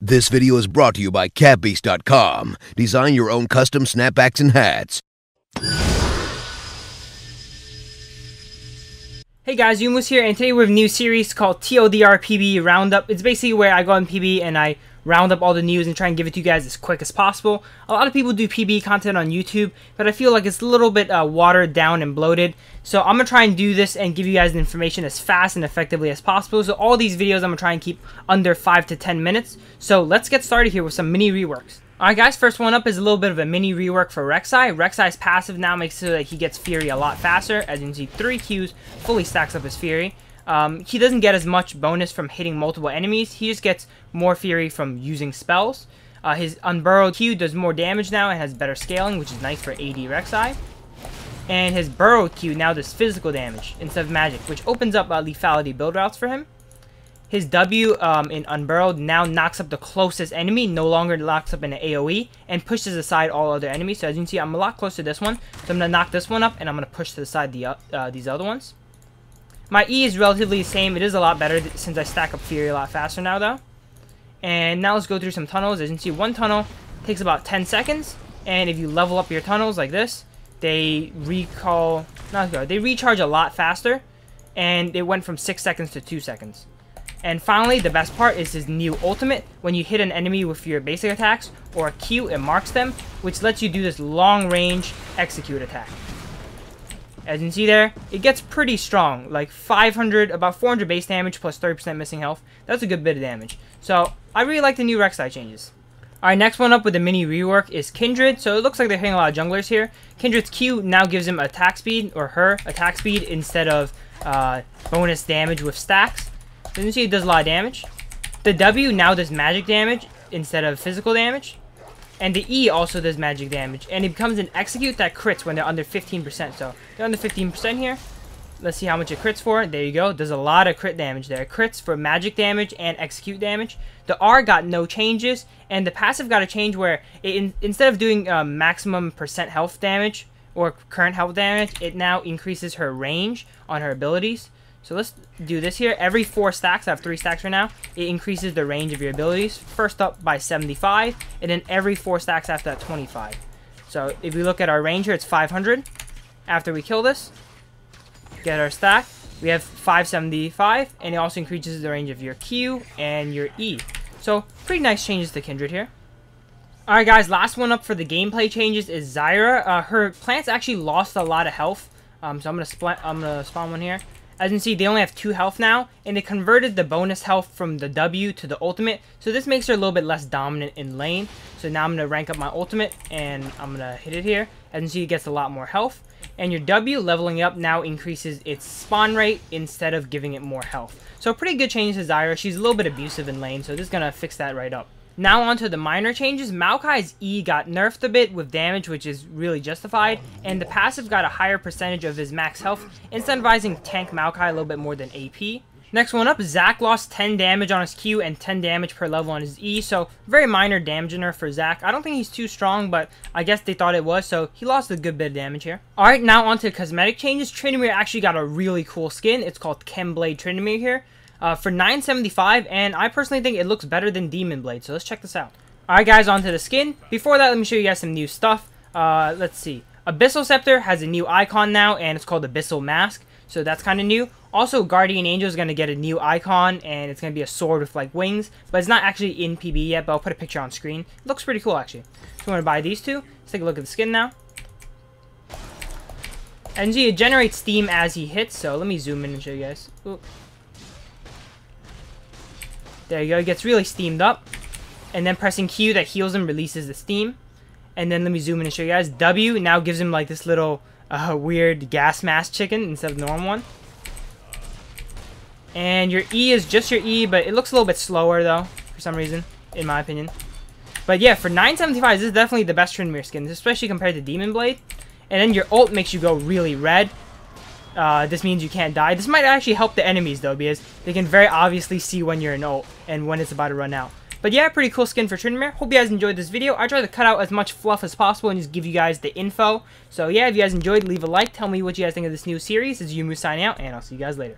This video is brought to you by CatBeast.com. Design your own custom snapbacks and hats. Hey guys, Youmuus here, and today we have a new series called TLDR PB Roundup. It's basically where I go on PB and I round up all the news and try and give it to you guys as quick as possible. A lot of people do PB content on YouTube, but I feel like it's a little bit watered down and bloated. So I'm going to try and do this and give you guys the information as fast and effectively as possible. So all these videos I'm going to try and keep under 5 to 10 minutes. So let's get started here with some mini reworks. Alright guys, first one up is a little bit of a mini rework for Reksai. Reksai's passive now makes it so that he gets Fury a lot faster. As you can see, 3 Qs fully stacks up his Fury. He doesn't get as much bonus from hitting multiple enemies. He just gets more Fury from using spells. His Unburrowed Q does more damage now and has better scaling, which is nice for AD Reksai. And his Burrowed Q now does physical damage instead of magic, which opens up lethality build routes for him. His W in Unburrowed now knocks up the closest enemy, no longer locks up in an AoE, and pushes aside all other enemies. So as you can see, I'm a lot closer to this one. So I'm going to knock this one up, and I'm going to push to the side these other ones. My E is relatively the same. It is a lot better since I stack up Fury a lot faster now, though. And now let's go through some tunnels. As you can see, one tunnel takes about 10 seconds. And if you level up your tunnels like this, they recharge a lot faster. And it went from 6 seconds to 2 seconds. And finally, the best part is his new ultimate. When you hit an enemy with your basic attacks or a Q, it marks them, which lets you do this long-range execute attack. As you can see there, it gets pretty strong, like about 400 base damage plus 30% missing health. That's a good bit of damage. So, I really like the new Reksai changes. Alright, next one up with the mini rework is Kindred. So, it looks like they're hitting a lot of junglers here. Kindred's Q now gives him attack speed, or her attack speed, instead of bonus damage with stacks. So you can see it does a lot of damage. The W now does magic damage instead of physical damage. And the E also does magic damage. And it becomes an execute that crits when they're under 15%. So they're under 15% here. Let's see how much it crits for. There you go. There's a lot of crit damage there. It crits for magic damage and execute damage. The R got no changes. And the passive got a change where instead of doing maximum percent health damage or current health damage, it now increases her range on her abilities. So let's do this here. Every 4 stacks, I have 3 stacks right now, it increases the range of your abilities. First up by 75, and then every 4 stacks after that, 25. So if we look at our range here, it's 500. After we kill this, get our stack, we have 575, and it also increases the range of your Q and your E. So pretty nice changes to Kindred here. Alright guys, last one up for the gameplay changes is Zyra. Her plants actually lost a lot of health. So I'm gonna spawn one here. As you can see, they only have 2 health now, and they converted the bonus health from the W to the ultimate, so this makes her a little bit less dominant in lane. So now I'm going to rank up my ultimate, and I'm going to hit it here. As you can see, it gets a lot more health. And your W, leveling up, now increases its spawn rate instead of giving it more health. So pretty good change to Zyra. She's a little bit abusive in lane, so this is going to fix that right up. Now on to the minor changes. Maokai's E got nerfed a bit with damage, which is really justified, and the passive got a higher percentage of his max health, incentivizing tank Maokai a little bit more than AP. Next one up, Zac lost 10 damage on his Q and 10 damage per level on his E, so very minor damage nerf for Zac. I don't think he's too strong, but I guess they thought it was, so he lost a good bit of damage here. Alright, now on to cosmetic changes. Tryndamere actually got a really cool skin. It's called Chemblade Tryndamere here. For 975, and I personally think it looks better than Demon Blade, so let's check this out. Alright guys, on to the skin. Before that, let me show you guys some new stuff. Let's see. Abyssal Scepter has a new icon now, and it's called Abyssal Mask, so that's kind of new. Also, Guardian Angel is going to get a new icon, and it's going to be a sword with like wings, but it's not actually in PB yet, but I'll put a picture on screen. It looks pretty cool actually. So I'm going to buy these two. Let's take a look at the skin now. And see, it generates steam as he hits, so let me zoom in and show you guys. Ooh. There you go, it gets really steamed up. And then pressing Q that heals him releases the steam. And then let me zoom in and show you guys. W now gives him like this little weird gas mask chicken instead of the normal one. And your E is just your E, but it looks a little bit slower though, for some reason, in my opinion. But yeah, for 975, this is definitely the best Tryndamere skin, especially compared to Demon Blade. And then your ult makes you go really red. This means you can't die. This might actually help the enemies though, because they can very obviously see when you're in ult and when it's about to run out. But yeah, pretty cool skin for Tryndamere. Hope you guys enjoyed this video. I try to cut out as much fluff as possible and just give you guys the info. So yeah, if you guys enjoyed, leave a like. Tell me what you guys think of this new series. This is Youmuus signing out, and I'll see you guys later.